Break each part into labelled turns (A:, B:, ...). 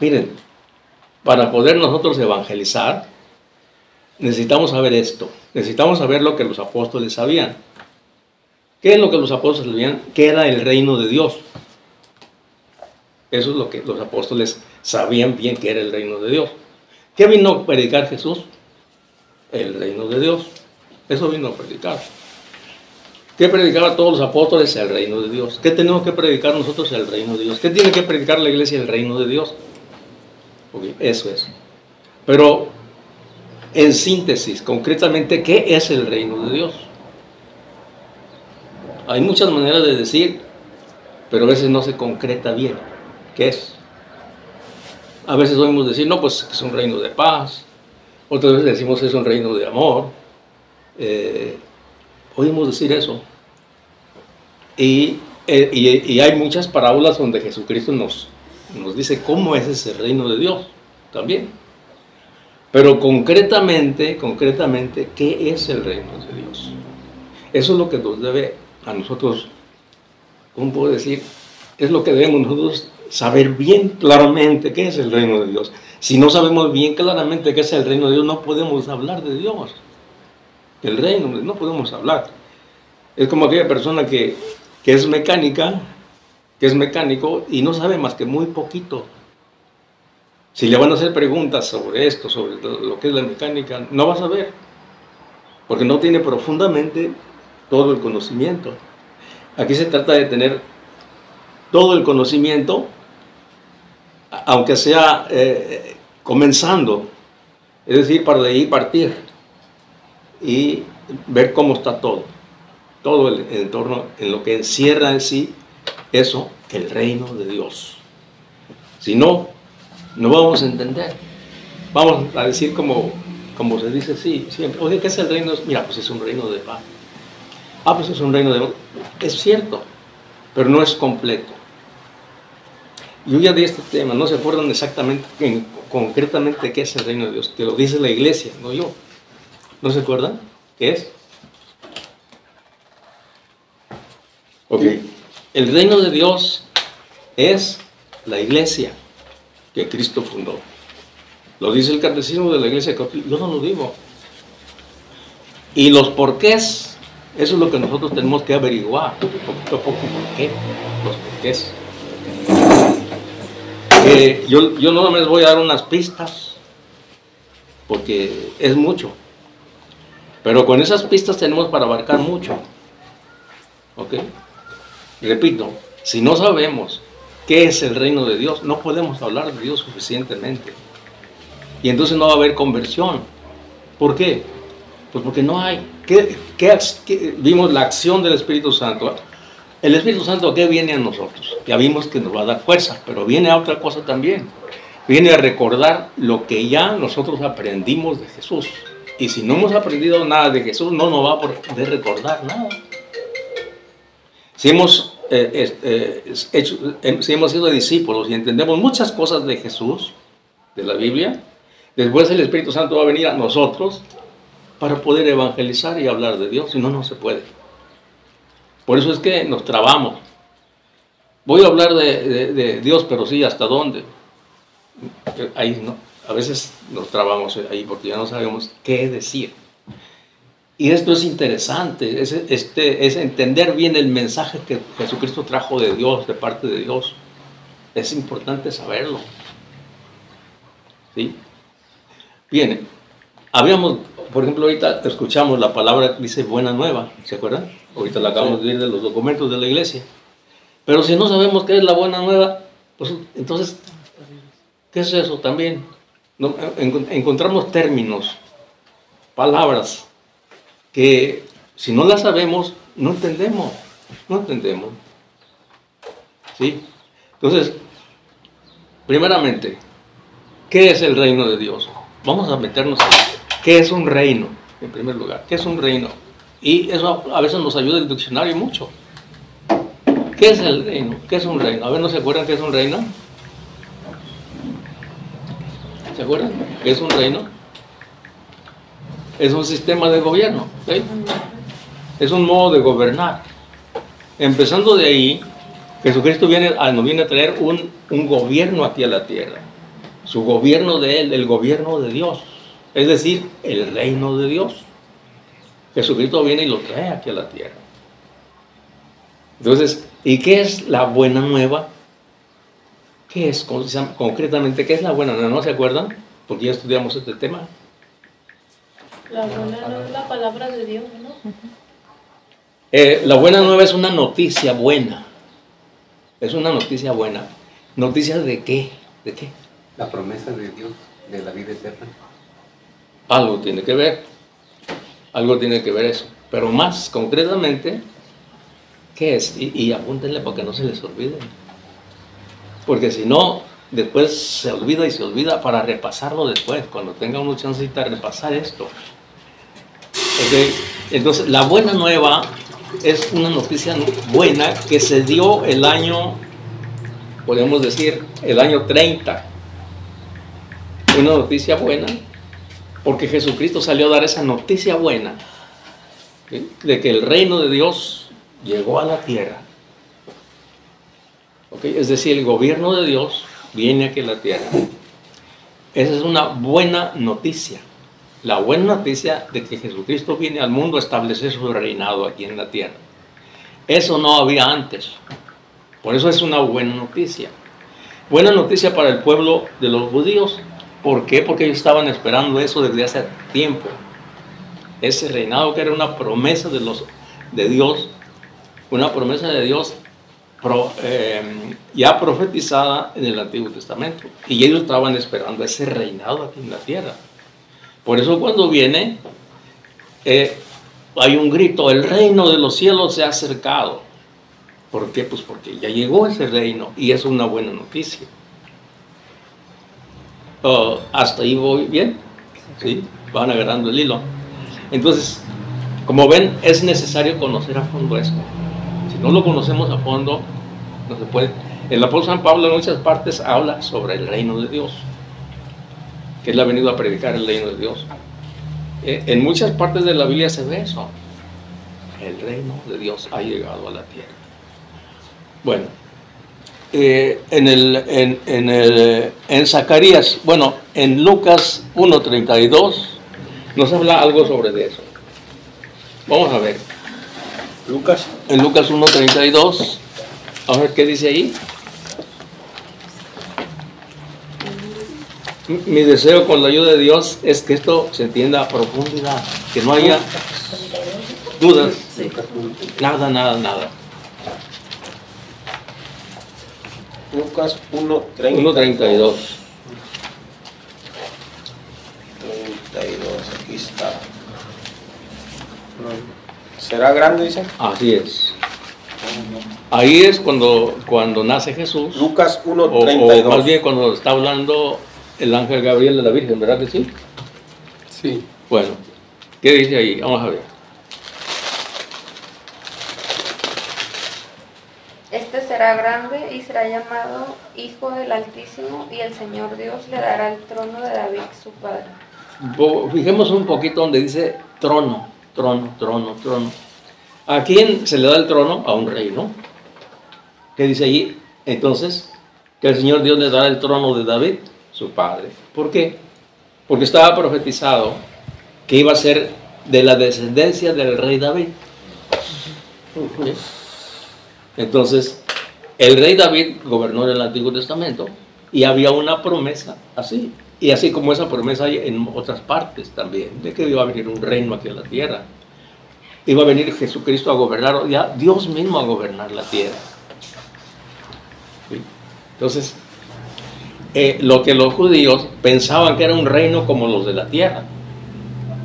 A: Miren, para poder nosotros evangelizar, necesitamos saber esto. Necesitamos saber lo que los apóstoles sabían. ¿Qué es lo que los apóstoles sabían? ¿Qué era el reino de Dios? Eso es lo que los apóstoles sabían bien, que era el reino de Dios. ¿Qué vino a predicar Jesús? El reino de Dios. Eso vino a predicar. ¿Qué predicaban todos los apóstoles? El reino de Dios. ¿Qué tenemos que predicar nosotros? El reino de Dios. ¿Qué tiene que predicar la iglesia? El reino de Dios. Okay, eso es. Pero en síntesis, concretamente, ¿qué es el reino de Dios? Hay muchas maneras de decir, pero a veces no se concreta bien. ¿Qué es? A veces oímos decir, no, pues es un reino de paz. Otras veces decimos es un reino de amor. Oímos decir eso. Y hay muchas parábolas donde Jesucristo nos dice cómo es ese reino de Dios también. Pero concretamente, ¿qué es el reino de Dios? Eso es lo que nos debe a nosotros, ¿cómo puedo decir? Es lo que debemos nosotros saber bien claramente qué es el reino de Dios. Si no sabemos bien claramente qué es el reino de Dios, no podemos hablar de Dios. El reino, no podemos hablar. Es como aquella persona que es mecánica, que es mecánico y no sabe más que muy poquito. Si le van a hacer preguntas sobre esto, sobre lo que es la mecánica, no va a saber, porque no tiene profundamente todo el conocimiento. Aquí se trata de tener todo el conocimiento, aunque sea comenzando, es decir, para de ahí partir y ver cómo está todo el entorno, en lo que encierra en sí eso, el reino de Dios. Si no, no vamos a entender. Vamos a decir como se dice sí, siempre. Oye, ¿qué es el reino? Mira, pues es un reino de paz. Ah, pues es un reino de... Es cierto, pero no es completo. Yo ya di este tema, no se acuerdan exactamente, concretamente qué es el reino de Dios, que lo dice la iglesia, no yo. ¿No se acuerdan? ¿Qué es? Ok. El reino de Dios es la iglesia que Cristo fundó. Lo dice el catecismo de la iglesia católica, yo no lo digo. Y los porqués, eso es lo que nosotros tenemos que averiguar, poquito a poco, ¿por qué? Los porqués. Yo no me les voy a dar unas pistas, porque es mucho. Pero con esas pistas tenemos para abarcar mucho. ¿Ok? Repito, si no sabemos qué es el reino de Dios, no podemos hablar de Dios suficientemente. Y entonces no va a haber conversión. ¿Por qué? Pues porque no hay. Vimos la acción del Espíritu Santo. El Espíritu Santo, ¿a qué viene a nosotros? Ya vimos que nos va a dar fuerza, pero viene a otra cosa también. Viene a recordar lo que ya nosotros aprendimos de Jesús. Y si no hemos aprendido nada de Jesús, no nos va a poder recordar nada. Si hemos sido discípulos y entendemos muchas cosas de Jesús, de la Biblia, después el Espíritu Santo va a venir a nosotros para poder evangelizar y hablar de Dios, si no, no se puede. Por eso es que nos trabamos. Voy a hablar de Dios, pero sí, ¿hasta dónde? Ahí no. A veces nos trabamos ahí porque ya no sabemos qué decir. Y esto es interesante, es entender bien el mensaje que Jesucristo trajo de Dios, de parte de Dios. Es importante saberlo. ¿Sí? Bien, por ejemplo, ahorita escuchamos la palabra que dice buena nueva, ¿se acuerdan? Ahorita la acabamos de ver de los documentos de la iglesia. Pero si no sabemos qué es la buena nueva, pues entonces, ¿qué es eso también? No, encontramos términos, palabras, que si no las sabemos, no entendemos. ¿Sí? Entonces, primeramente, ¿qué es el reino de Dios? Vamos a meternos ahí. ¿Qué es un reino? En primer lugar, ¿qué es un reino? Y eso a veces nos ayuda el diccionario mucho. ¿Qué es el reino? ¿Qué es un reino? A ver, ¿no se acuerdan qué es un reino? ¿Se acuerdan? ¿Qué es un reino? Es un sistema de gobierno, ¿sí? Es un modo de gobernar. Empezando de ahí, Jesucristo nos viene a traer un gobierno aquí a la tierra. su gobierno de Él, el gobierno de Dios, es decir, el reino de Dios. Jesucristo viene y lo trae aquí a la tierra. Entonces, ¿y qué es la buena nueva? ¿Qué es concretamente? ¿Qué es la buena nueva? ¿No se acuerdan? Porque ya estudiamos este tema.
B: La buena nueva es la palabra de Dios, ¿no?
A: La buena nueva es una noticia buena. Es una noticia buena. ¿Noticia de qué? ¿De qué?
C: La promesa de Dios de la vida eterna.
A: Algo tiene que ver. Algo tiene que ver eso. Pero más concretamente, ¿qué es? Y apúntenle para que no se les olvide. Porque si no, después se olvida y se olvida para repasarlo después, cuando tenga una chancita de repasar esto. Okay. Entonces, la buena nueva es una noticia buena que se dio el año, podemos decir, el año 30. Una noticia buena, porque Jesucristo salió a dar esa noticia buena, ¿sí?, de que el reino de Dios llegó a la tierra. Okay. Es decir, el gobierno de Dios viene aquí a la tierra. Esa es una buena noticia. La buena noticia de que Jesucristo viene al mundo a establecer su reinado aquí en la tierra. Eso no había antes. Por eso es una buena noticia. Buena noticia para el pueblo de los judíos. ¿Por qué? Porque ellos estaban esperando eso desde hace tiempo. Ese reinado que era una promesa de Dios, una promesa de Dios ya profetizada en el Antiguo Testamento. Y ellos estaban esperando ese reinado aquí en la tierra. Por eso cuando viene, hay un grito: el reino de los cielos se ha acercado. ¿Por qué? Pues porque ya llegó ese reino y es una buena noticia. Hasta ahí voy bien, ¿sí? Van agarrando el hilo. Entonces, como ven, es necesario conocer a fondo esto. Si no lo conocemos a fondo, no se puede. El apóstol San Pablo en muchas partes habla sobre el reino de Dios, que él ha venido a predicar el reino de Dios. En muchas partes de la Biblia se ve eso. El reino de Dios ha llegado a la tierra. Bueno, en Zacarías, bueno, en Lucas 1:32 nos habla algo sobre eso. Vamos a ver. En Lucas 1:32, a ver qué dice ahí. Mi deseo con la ayuda de Dios es que esto se entienda a profundidad, que no haya dudas, nada.
D: Lucas 1:32.
A: 1:32.
D: 32, aquí está. ¿Será grande, dice?
A: Así es. Ahí es cuando nace Jesús.
D: Lucas
A: O
D: 1:32.
A: más bien cuando está hablando el ángel Gabriel de la Virgen, ¿verdad que sí?
C: Sí.
A: Bueno, ¿qué dice ahí? Vamos a ver.
E: Este será grande y será llamado Hijo del Altísimo, y el Señor Dios le dará el trono de David su padre.
A: Fijemos un poquito donde dice trono. ¿A quién se le da el trono? A un rey, ¿no? ¿Qué dice allí? Entonces, que el Señor Dios le dará el trono de David, su padre. ¿Por qué? Porque estaba profetizado que iba a ser de la descendencia del rey David. ¿Sí? Entonces, el rey David gobernó en el Antiguo Testamento y había una promesa así. Y así como esa promesa hay en otras partes también, de que iba a venir un reino aquí en la tierra. Iba a venir Jesucristo a gobernar, ya Dios mismo a gobernar la tierra. ¿Sí? Entonces, lo que los judíos pensaban que era un reino como los de la tierra,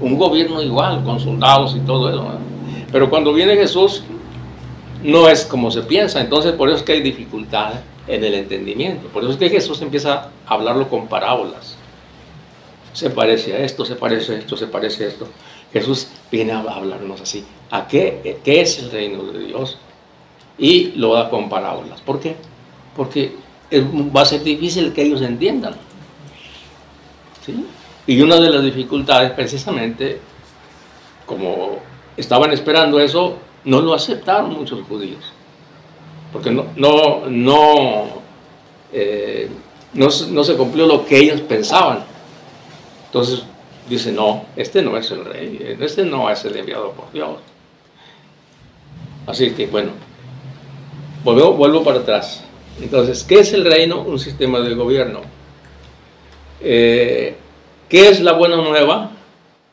A: un gobierno igual, con soldados y todo eso, ¿no? Pero cuando viene Jesús, no es como se piensa. Entonces, por eso es que hay dificultad en el entendimiento. Por eso es que Jesús empieza a hablarlo con parábolas. Se parece a esto, se parece a esto, se parece a esto. Jesús viene a hablarnos así. ¿A qué es el reino de Dios? Y lo da con parábolas. ¿Por qué? Porque va a ser difícil que ellos entiendan. ¿Sí? Y una de las dificultades, precisamente, como estaban esperando eso, no lo aceptaron muchos judíos. Porque no se cumplió lo que ellos pensaban. Entonces dice, no, este no es el rey, este no es el enviado por Dios. Así que bueno, vuelvo para atrás. Entonces, ¿qué es el reino? Un sistema de gobierno. ¿Qué es la buena nueva?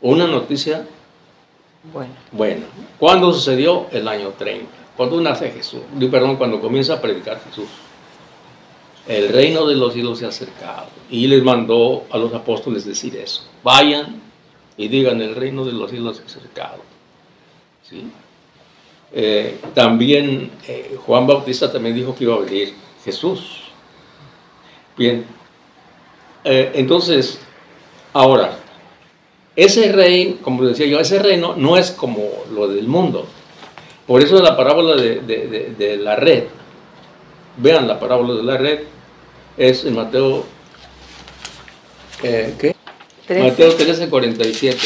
A: Una noticia buena. ¿Cuándo sucedió? El año 30. Cuando nace Jesús, cuando comienza a predicar Jesús. El reino de los cielos se ha acercado. Y les mandó a los apóstoles decir eso. Vayan y digan, el reino de los cielos se ha acercado. ¿Sí? También Juan Bautista también dijo que iba a venir Jesús. Bien. Entonces, ahora, ese reino, como decía yo, ese reino no es como lo del mundo. Por eso la parábola de la red, vean la parábola de la red, es en Mateo, ¿qué? 13. Mateo 13, 47.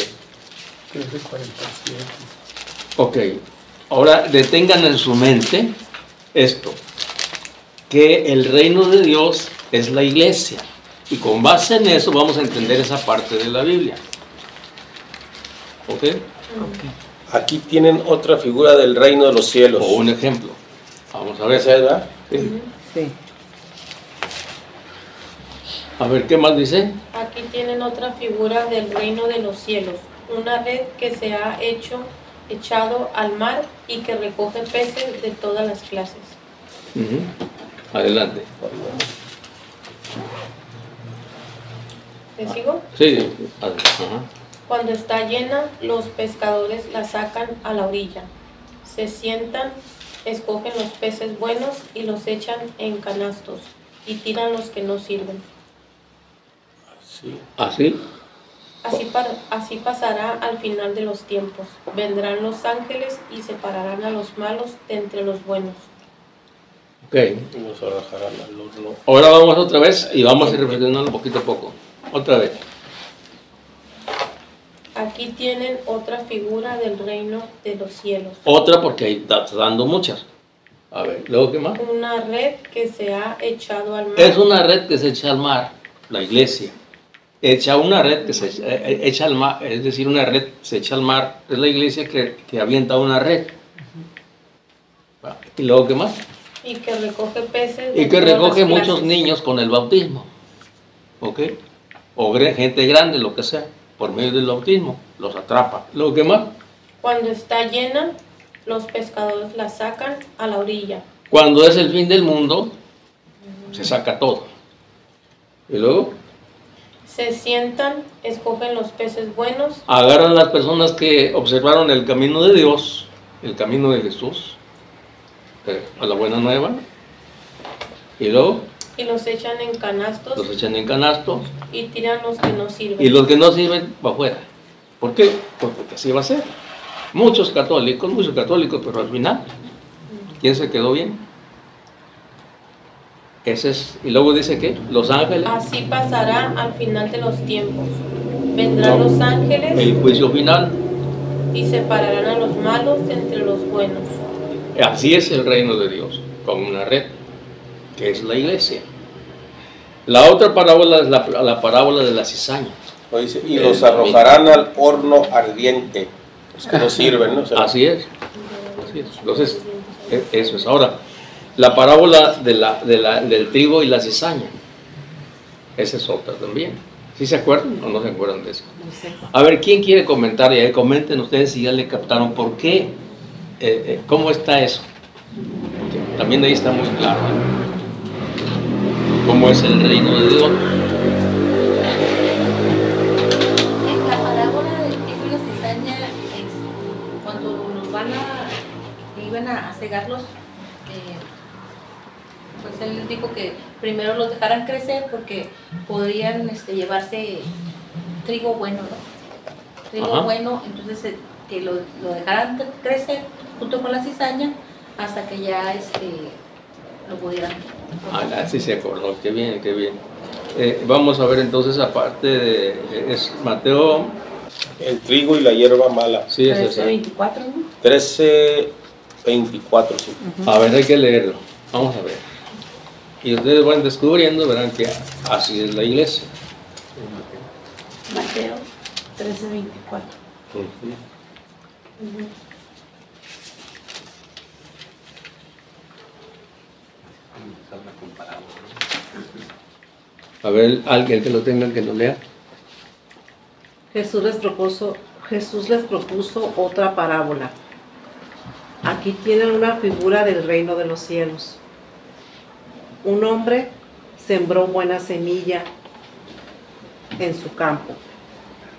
C: 13, 47.
A: Ok, ahora detengan en su mente esto, que el reino de Dios es la iglesia. Y con base en eso vamos a entender esa parte de la Biblia. ¿Ok?
D: Aquí tienen otra figura del reino de los cielos.
A: O un ejemplo. Vamos a ver.
D: ¿Esa es, verdad?
A: Sí.
B: Sí.
A: A ver, ¿qué más dice?
B: Aquí tienen otra figura del reino de los cielos, una red que se ha echado al mar y que recoge peces de todas las clases.
A: Adelante.
B: ¿Le sigo?
A: Sí.
B: Cuando está llena, los pescadores la sacan a la orilla. Se sientan, escogen los peces buenos y los echan en canastos y tiran los que no sirven.
A: ¿Así?
B: Así pasará al final de los tiempos. Vendrán los ángeles y separarán a los malos de entre los buenos.
A: Ok.
D: Y los arrojarán al horno.
A: Ahora vamos otra vez y vamos a ir reflexionando poquito a poco. Otra vez.
B: Aquí tienen otra figura del reino de los cielos.
A: Otra porque ahí está dando muchas. A ver, ¿luego qué más?
B: Una red que se ha echado al mar.
A: Es una red que se echa al mar, la iglesia. Echa una red que se echa al mar, es decir, una red se echa al mar, es la iglesia que avienta una red. ¿Y luego qué más?
B: Y que recoge peces.
A: Y que
B: todas
A: recoge
B: las
A: muchos
B: clases.
A: niños con el bautismo. ¿Ok? O gente grande, lo que sea, por medio del bautismo, los atrapa. ¿Luego qué más?
B: Cuando está llena, los pescadores la sacan a la orilla.
A: Cuando es el fin del mundo, se saca todo. ¿Y luego?
B: Se sientan, escogen los peces buenos.
A: Agarran las personas que observaron el camino de Dios, el camino de Jesús, a la buena nueva, y luego
B: Y los echan en canastos.
A: los echan en canastos,
B: Y tiran los que no sirven.
A: y los que no sirven para afuera. ¿Por qué? Pues porque así va a ser. Muchos católicos, pero al final, ¿quién se quedó bien? Ese es, y luego dice que los ángeles,
B: Así pasará al final de los tiempos. Vendrán los ángeles
A: el juicio final.
B: y separarán a los malos de entre los buenos.
A: Así es el reino de Dios, con una red, que es la iglesia. La otra parábola es la parábola de la cizaña.
D: Dice, y los arrojarán al horno ardiente, los que no sirven, ¿no? O sea,
A: Así es. Así es. Entonces, eso es. Ahora, la parábola del trigo y la cizaña. Esa es otra también. ¿Sí se acuerdan o no se acuerdan de eso? A ver, ¿quién quiere comentar? Y ahí comenten ustedes si ya le captaron por qué, cómo está eso. Porque también ahí está muy claro, cómo es el reino de Dios.
F: La parábola del trigo y la cizaña es cuando nos iban a cegarlos, pues él les dijo que primero los dejaran crecer porque podrían llevarse trigo bueno, ¿no? Trigo
A: Ajá.
F: bueno, entonces que lo dejaran crecer junto con la cizaña hasta que ya lo pudieran.
A: Ah, sí se acordó, qué bien, qué bien. Vamos a ver entonces, aparte de es Mateo,
D: el trigo y la hierba mala.
A: sí, es esa.
F: 24, ¿no?
D: 13:24, sí.
A: A ver, hay que leerlo. Vamos a ver. Y ustedes van descubriendo, verán que así es la iglesia.
F: Mateo 13:24.
A: A ver, alguien que lo tenga, que lo lea.
G: Jesús les propuso otra parábola. Aquí tienen una figura del reino de los cielos. Un hombre sembró buena semilla en su campo,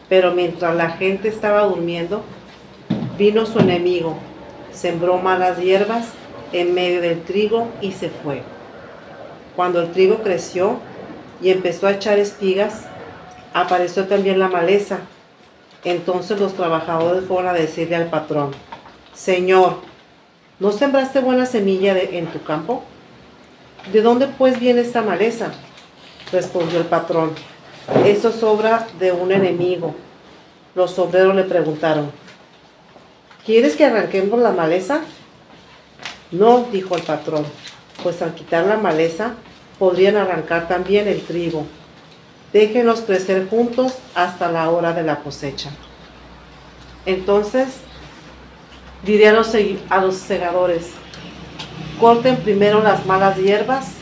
G: pero mientras la gente estaba durmiendo, vino su enemigo, sembró malas hierbas en medio del trigo y se fue. Cuando el trigo creció y empezó a echar espigas, apareció también la maleza. Entonces los trabajadores fueron a decirle al patrón: Señor, ¿no sembraste buena semilla en tu campo? ¿De dónde pues viene esta maleza? Respondió el patrón: eso es obra de un enemigo. Los obreros le preguntaron: ¿quieres que arranquemos la maleza? No, dijo el patrón, pues al quitar la maleza podrían arrancar también el trigo. Déjenlos crecer juntos hasta la hora de la cosecha. Entonces diré a los segadores: corten primero las malas hierbas,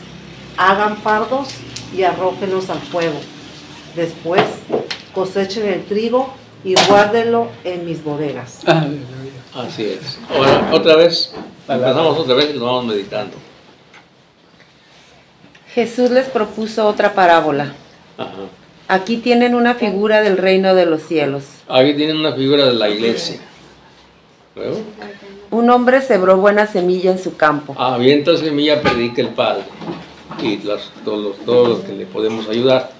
G: hagan fardos y arrójenlos al fuego. Después cosechen el trigo y guárdenlo en mis bodegas.
A: Así es. Ahora, otra vez, empezamos otra vez y lo vamos meditando.
H: Jesús les propuso otra parábola.
A: Ajá.
H: Aquí tienen una figura del reino de los cielos.
A: Aquí tienen una figura de la iglesia. ¿Luego?
H: Un hombre sembró buena semilla en su campo.
A: Avienta semilla, predica el Padre. Y todos los que le podemos ayudar.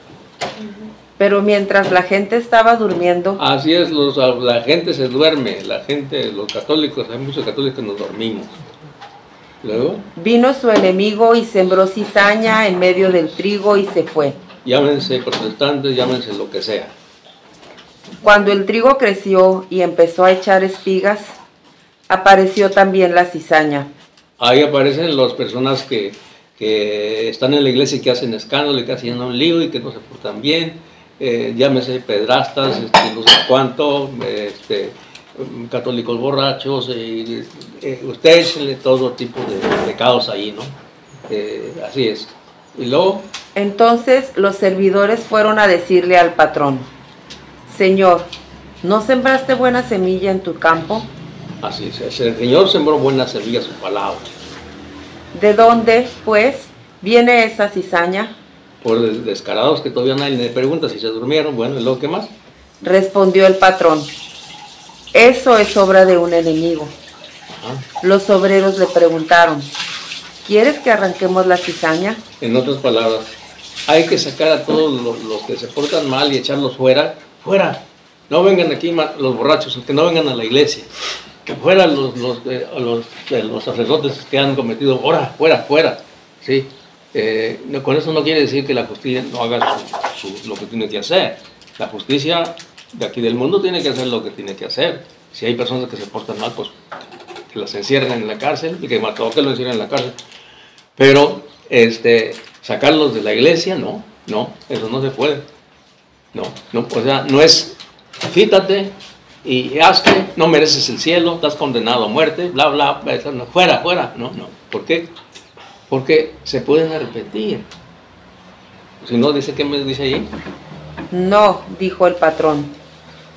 H: Pero mientras la gente estaba durmiendo,
A: Así es, la gente se duerme. La gente, los católicos, hay muchos católicos que nos dormimos. Luego,
H: vino su enemigo y sembró cizaña en medio del trigo y se fue.
A: llámense protestantes, llámense lo que sea.
H: Cuando el trigo creció y empezó a echar espigas, apareció también la cizaña.
A: Ahí aparecen las personas que están en la iglesia y que hacen escándalo y que hacen un lío y que no se portan bien, llámese pedrastas, no sé cuánto, católicos borrachos, usted échenle todo tipo de pecados ahí, ¿no? Así es. Y luego,
H: Entonces los servidores fueron a decirle al patrón: Señor, ¿no sembraste buena semilla en tu campo?
A: así es, el Señor sembró buena semilla su palabra.
H: ¿De dónde, pues, viene esa cizaña?
A: Por descarados que todavía nadie le pregunta si se durmieron, bueno, ¿y luego qué más?
H: Respondió el patrón: eso es obra de un enemigo.
A: Ajá.
H: Los obreros le preguntaron: ¿quieres que arranquemos la cizaña?
A: En otras palabras, hay que sacar a todos los que se portan mal y echarlos fuera, fuera. No vengan aquí los borrachos, que no vengan a la iglesia. Que fuera los sacerdotes que han cometido, fuera, ¿sí? Con eso no quiere decir que la justicia no haga lo que tiene que hacer. La justicia de aquí del mundo tiene que hacer lo que tiene que hacer. Si hay personas que se portan mal, pues que las encierren en la cárcel, y que mató que lo encierren en la cárcel. Pero sacarlos de la iglesia, no, eso no se puede. No, o sea, no es quítate y hazte, no mereces el cielo, estás condenado a muerte, bla, bla, fuera, no. ¿Por qué? Porque se pueden arrepentir. Si no, dice, ¿qué me dice ahí?
H: No, dijo el patrón,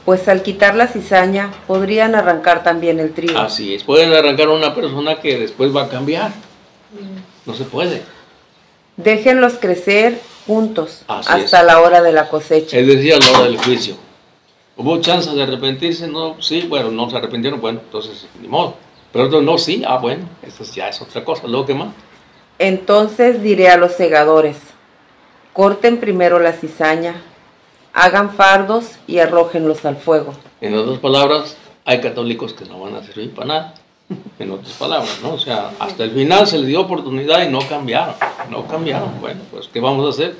H: pues al quitar la cizaña podrían arrancar también el trigo.
A: Así es, pueden arrancar a una persona que después va a cambiar. No se puede.
H: Déjenlos crecer juntos
A: Así
H: hasta
A: es.
H: la hora de la cosecha.
A: Es decir, a la hora del juicio. ¿Hubo chance de arrepentirse? No, sí, bueno, no se arrepintieron, bueno, entonces ni modo. Pero otros no, sí, bueno, esto ya es otra cosa. ¿Luego qué más?
H: Entonces diré a los segadores: corten primero la cizaña, hagan fardos y arrójenlos al fuego.
A: En otras palabras, hay católicos que no van a servir para nada. En otras palabras, ¿no? O sea, hasta el final se les dio oportunidad y no cambiaron. Bueno, pues, ¿qué vamos a hacer?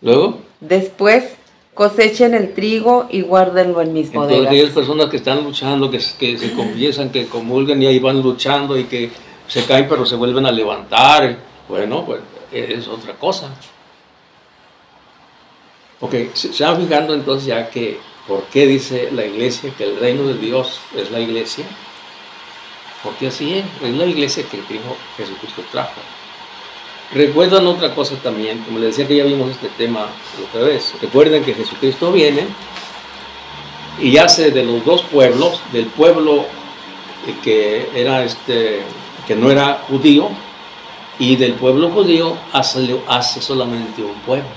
A: Luego,
H: Después cosechen el trigo y guárdenlo en mis
A: entonces
H: bodegas.
A: aquellas personas que están luchando, que se confiesan, que comulgan y ahí van luchando y que se caen pero se vuelven a levantar, Bueno, pues es otra cosa. Ok, se van fijando entonces ya que, ¿por qué dice la iglesia que el reino de Dios es la iglesia? Porque así es la iglesia que Jesucristo trajo. Recuerdan otra cosa también, como les decía que ya vimos este tema otra vez. Recuerden que Jesucristo viene y hace de los dos pueblos, del pueblo que era que no era judío, y del pueblo judío hace solamente un pueblo.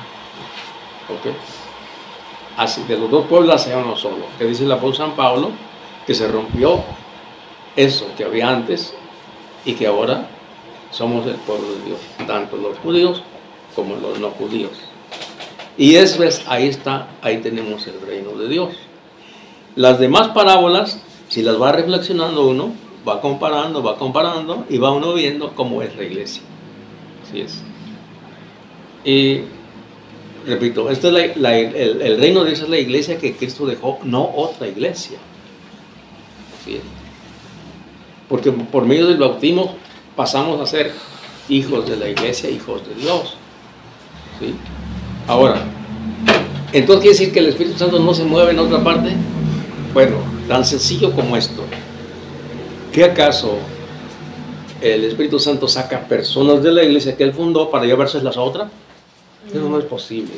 A: ¿Ok? Así, de los dos pueblos hace uno solo. Que dice el apóstol San Pablo que se rompió eso que había antes y que ahora somos el pueblo de Dios, tanto los judíos como los no judíos. Y ahí tenemos el reino de Dios. Las demás parábolas, si las va reflexionando uno, va comparando y va uno viendo cómo es la iglesia. Así es. Y repito, el reino de Dios es la iglesia que Cristo dejó, no otra iglesia. Así es. Porque por medio del bautismo pasamos a ser hijos de la iglesia, hijos de Dios. ¿Sí? Ahora, entonces quiere decir que el Espíritu Santo no se mueve en otra parte. Bueno, tan sencillo como esto. ¿Qué acaso el Espíritu Santo saca personas de la iglesia que él fundó para llevárselas a otra? Eso no es posible.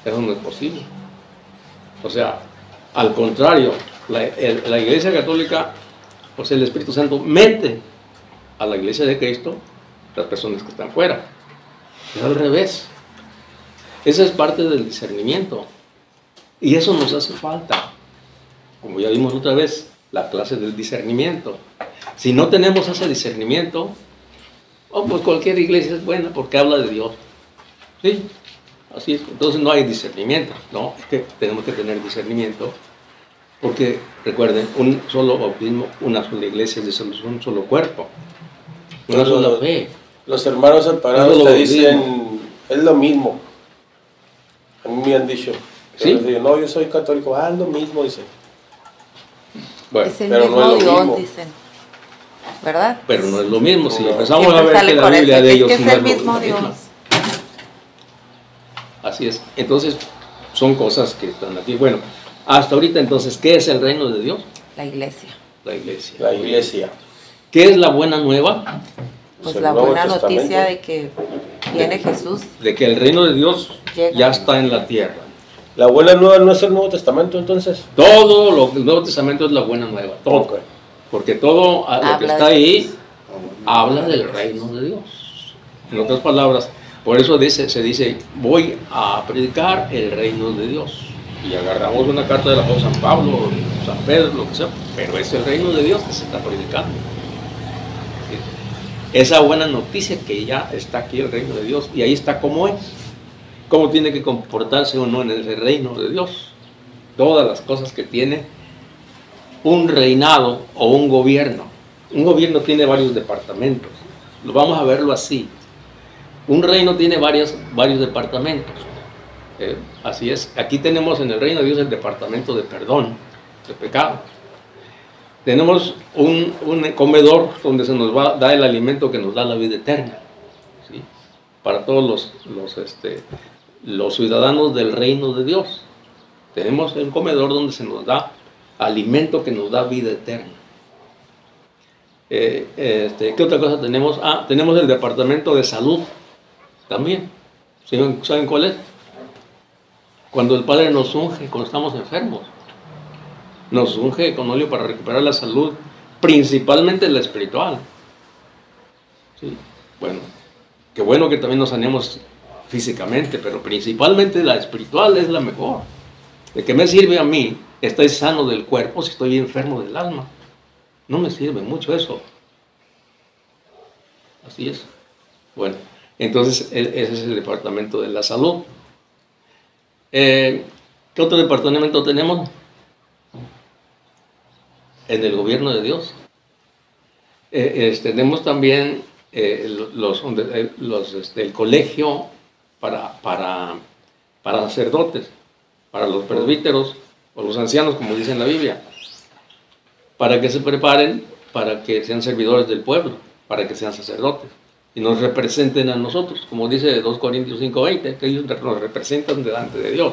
A: Eso no es posible. O sea, al contrario, la iglesia católica, pues el Espíritu Santo mete a la iglesia de Cristo las personas que están fuera. Es al revés. Esa es parte del discernimiento. Y eso nos hace falta. Como ya vimos otra vez, la clase del discernimiento. Si no tenemos ese discernimiento, pues cualquier iglesia es buena porque habla de Dios. ¿Sí? Así es. Entonces no hay discernimiento. No, es que tenemos que tener discernimiento. Porque, recuerden, un solo bautismo, una sola iglesia, es un solo cuerpo, una sola fe.
D: Los hermanos separados te dicen, es lo mismo. A mí me han dicho.
A: ¿Sí?
D: No, yo soy católico. Es lo mismo, dice.
A: Bueno,
H: es el
D: pero
H: mismo
D: no es lo
H: Dios,
D: mismo.
H: dicen. ¿Verdad?
A: Pero no es lo mismo. Si
D: No.
A: empezamos
H: Siempre
A: a ver
H: sale
A: que la
H: con
A: Biblia
H: eso,
A: de ellos
H: es que
A: no
H: es el
A: lo
H: mismo
A: mismo.
H: Dios.
A: Así es. Entonces, son cosas que están aquí. Bueno, hasta ahorita entonces, ¿qué es el reino de Dios?
H: La iglesia.
A: La iglesia.
D: La iglesia.
A: ¿Qué es la buena nueva?
H: Pues
D: el
H: la
D: Nuevo
H: buena
D: Testamento.
H: noticia de que viene Jesús.
A: De que el reino de Dios
H: Llega.
A: ya está en la tierra.
D: La buena nueva no es el Nuevo Testamento, entonces.
A: Todo lo que el Nuevo Testamento es la buena nueva. Todo.
D: Ok.
A: Porque todo lo que
H: Habla
A: está
H: de
A: ahí habla del reino de Dios. En otras palabras, por eso se dice, voy a predicar el reino de Dios. Y agarramos una carta del apóstol San Pablo, San Pedro, lo que sea, pero es el reino de Dios que se está predicando. ¿Sí? Esa buena noticia que ya está aquí el reino de Dios, y ahí está cómo es, cómo tiene que comportarse uno en ese reino de Dios. Todas las cosas que tiene un reinado o un gobierno. Un gobierno tiene varios departamentos. Vamos a verlo así. Un reino tiene varios departamentos. Así es. Aquí tenemos en el reino de Dios el departamento de perdón, de pecado. Tenemos un comedor donde se nos da el alimento que nos da la vida eterna. ¿Sí? Para todos los ciudadanos del reino de Dios. Tenemos un comedor donde se nos da alimento que nos da vida eterna. ¿Qué otra cosa tenemos? Tenemos el departamento de salud también. ¿Saben cuál es? Cuando el Padre nos unge, cuando estamos enfermos, nos unge con óleo para recuperar la salud, principalmente la espiritual. ¿Sí? Bueno, qué bueno que también nos sanemos físicamente, pero principalmente la espiritual es la mejor. ¿De qué me sirve a mí? Estoy sano del cuerpo si estoy enfermo del alma. No me sirve mucho eso. Así es. Bueno, entonces ese es el departamento de la salud. ¿Qué otro departamento tenemos? En el gobierno de Dios. Tenemos también el colegio para sacerdotes, para los presbíteros o los ancianos, como dice en la Biblia, para que se preparen, para que sean servidores del pueblo, para que sean sacerdotes. y nos representen a nosotros, como dice 2 Corintios 5:20, que ellos nos representan delante de Dios.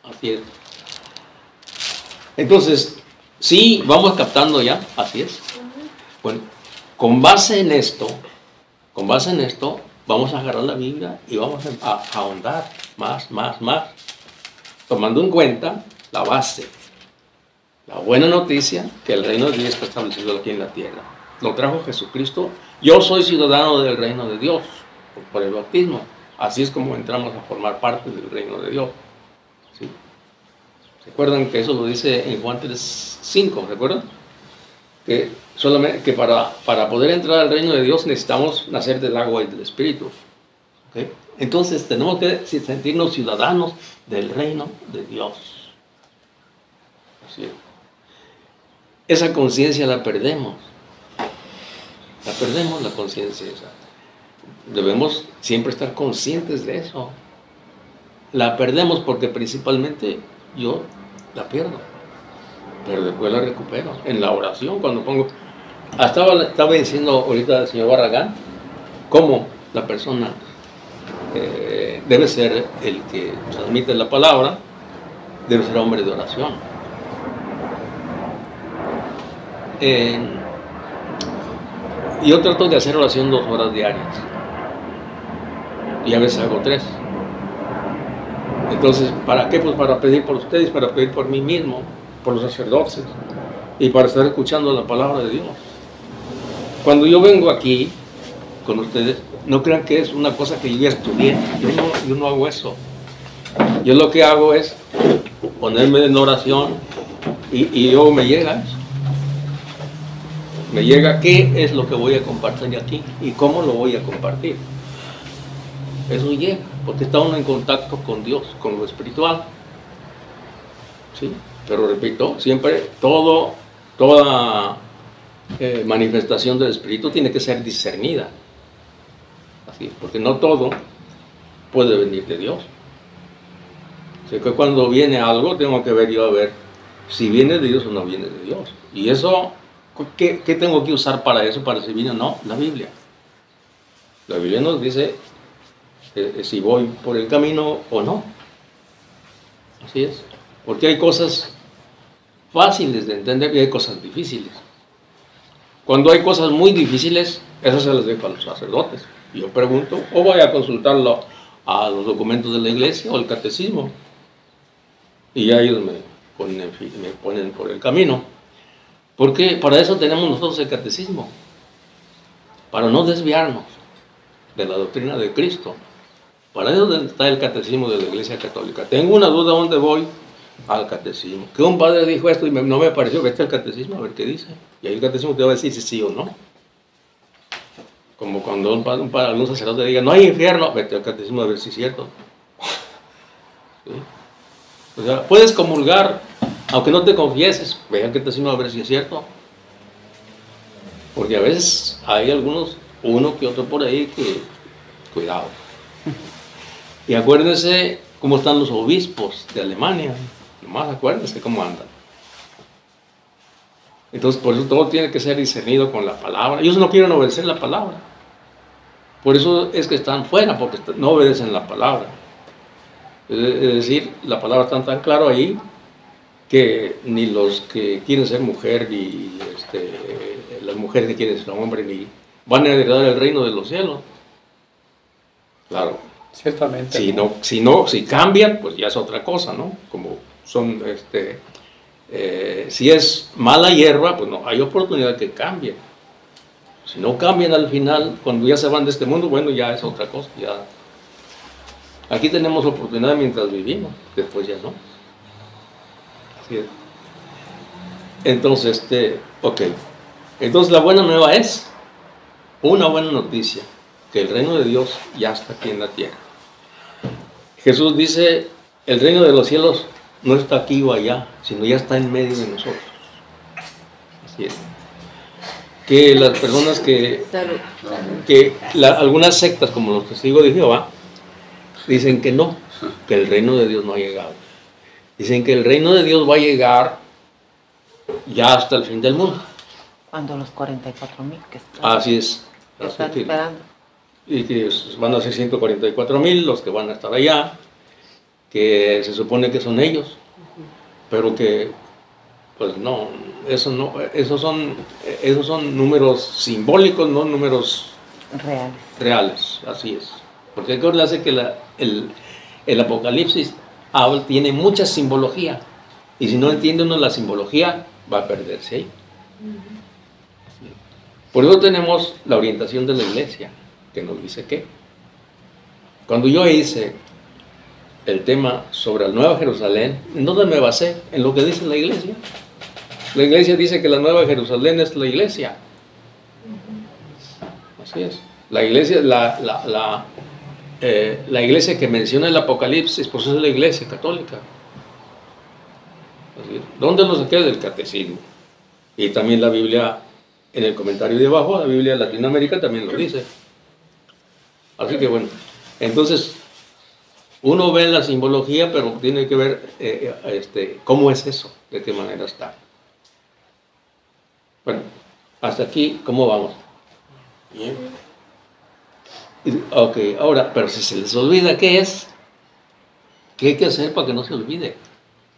A: Así es. Entonces, sí, vamos captando ya, así es. Bueno, con base en esto, vamos a agarrar la Biblia y vamos a ahondar más, tomando en cuenta la base, la buena noticia que el reino de Dios está establecido aquí en la tierra. Lo trajo Jesucristo. Yo soy ciudadano del reino de Dios por el bautismo. Así es como entramos a formar parte del reino de Dios. ¿Sí? ¿Se acuerdan que eso lo dice en Juan 3:5? ¿Se acuerdan? Que solamente que para poder entrar al reino de Dios necesitamos nacer del agua y del Espíritu. ¿Okay? Entonces tenemos que sentirnos ciudadanos del reino de Dios. Así es. Esa conciencia la perdemos. La conciencia esa. Debemos siempre estar conscientes de eso. La perdemos porque principalmente yo la pierdo, pero después la recupero en la oración cuando pongo. Estaba diciendo ahorita el señor Barragán cómo la persona debe ser el que transmite la palabra, debe ser hombre de oración. Yo trato de hacer oración 2 horas diarias y a veces hago 3. Entonces, ¿para qué? Pues para pedir por ustedes, para pedir por mí mismo, por los sacerdotes y para estar escuchando la palabra de Dios. Cuando yo vengo aquí con ustedes, no crean que es una cosa que yo ya estudié. Yo no hago eso. Yo lo que hago es ponerme en oración y luego me llega eso. Me llega qué es lo que voy a compartir aquí y cómo lo voy a compartir. Eso llega, porque está uno en contacto con Dios, con lo espiritual. ¿Sí? Pero repito, siempre toda manifestación del Espíritu tiene que ser discernida. Así, porque no todo puede venir de Dios. Así que cuando viene algo, tengo que ver yo a ver si viene de Dios o no viene de Dios. Y eso, ¿qué tengo que usar para eso? Para si viene o no, la Biblia. La Biblia nos dice si voy por el camino o no. Así es. Porque hay cosas fáciles de entender y hay cosas difíciles. Cuando hay cosas muy difíciles, eso se les deja a los sacerdotes. Yo pregunto, o voy a consultarlo a los documentos de la iglesia o el catecismo. Y ya ellos me ponen por el camino. Porque para eso tenemos nosotros el catecismo. Para no desviarnos de la doctrina de Cristo. Para eso está el catecismo de la Iglesia Católica. Tengo una duda, ¿dónde voy? Al catecismo. Que un padre dijo esto y no me pareció, vete al catecismo a ver qué dice. Y ahí el catecismo te va a decir si sí o no. Como cuando algún sacerdote diga, no hay infierno, vete al catecismo a ver si es cierto. ¿Sí? O sea, puedes comulgar, aunque no te confieses, ve al catecismo a ver si es cierto. Porque a veces hay uno que otro por ahí que, cuidado. Y acuérdense cómo están los obispos de Alemania. Nomás acuérdense cómo andan. Entonces, por eso todo tiene que ser discernido con la palabra. Ellos no quieren obedecer la palabra. Por eso es que están fuera, porque no obedecen la palabra. Es decir, la palabra está tan claro ahí que ni los que quieren ser mujer, ni las mujeres que quieren ser hombre, ni van a heredar el reino de los cielos. Claro.
C: Ciertamente.
A: Si cambian, pues ya es otra cosa, ¿no? Como son, si es mala hierba, pues no, hay oportunidad que cambien. Si no cambian al final, cuando ya se van de este mundo, bueno, ya es otra cosa. Ya. Aquí tenemos oportunidad mientras vivimos, después ya no. Así es. Entonces, ok. Entonces la buena nueva es una buena noticia, que el reino de Dios ya está aquí en la tierra. Jesús dice, el reino de los cielos no está aquí o allá, sino ya está en medio de nosotros. Así es. Que las personas algunas sectas como los testigos de Jehová, dicen que no, que el reino de Dios no ha llegado. Dicen que el reino de Dios va a llegar ya hasta el fin del mundo.
H: Cuando los 44,000 que están.
A: Así es.
H: Están
A: Así que-
H: esperando.
A: y que van a ser 144,000 los que van a estar allá, que se supone que son ellos, pero que, pues no, esos son números simbólicos, no números
H: Reales.
A: reales, así es. Porque acuérdense que el Apocalipsis tiene mucha simbología, y si no entiende uno la simbología, va a perderse ahí. Por eso tenemos la orientación de la iglesia, que nos dice que cuando yo hice el tema sobre la Nueva Jerusalén, ¿en dónde me basé? En lo que dice la iglesia. La iglesia dice que la Nueva Jerusalén es la iglesia. Así es. La iglesia, la iglesia que menciona el Apocalipsis, pues es la iglesia católica. Así es. ¿Dónde lo saqué? Del catecismo. Y también la Biblia, en el comentario de abajo, la Biblia de Latinoamérica también lo dice. Así que bueno, entonces uno ve la simbología, pero tiene que ver cómo es eso, de qué manera está. Bueno, hasta aquí, ¿cómo vamos?
D: Bien.
A: Ok, ahora, pero si se les olvida qué es, ¿qué hay que hacer para que no se olvide?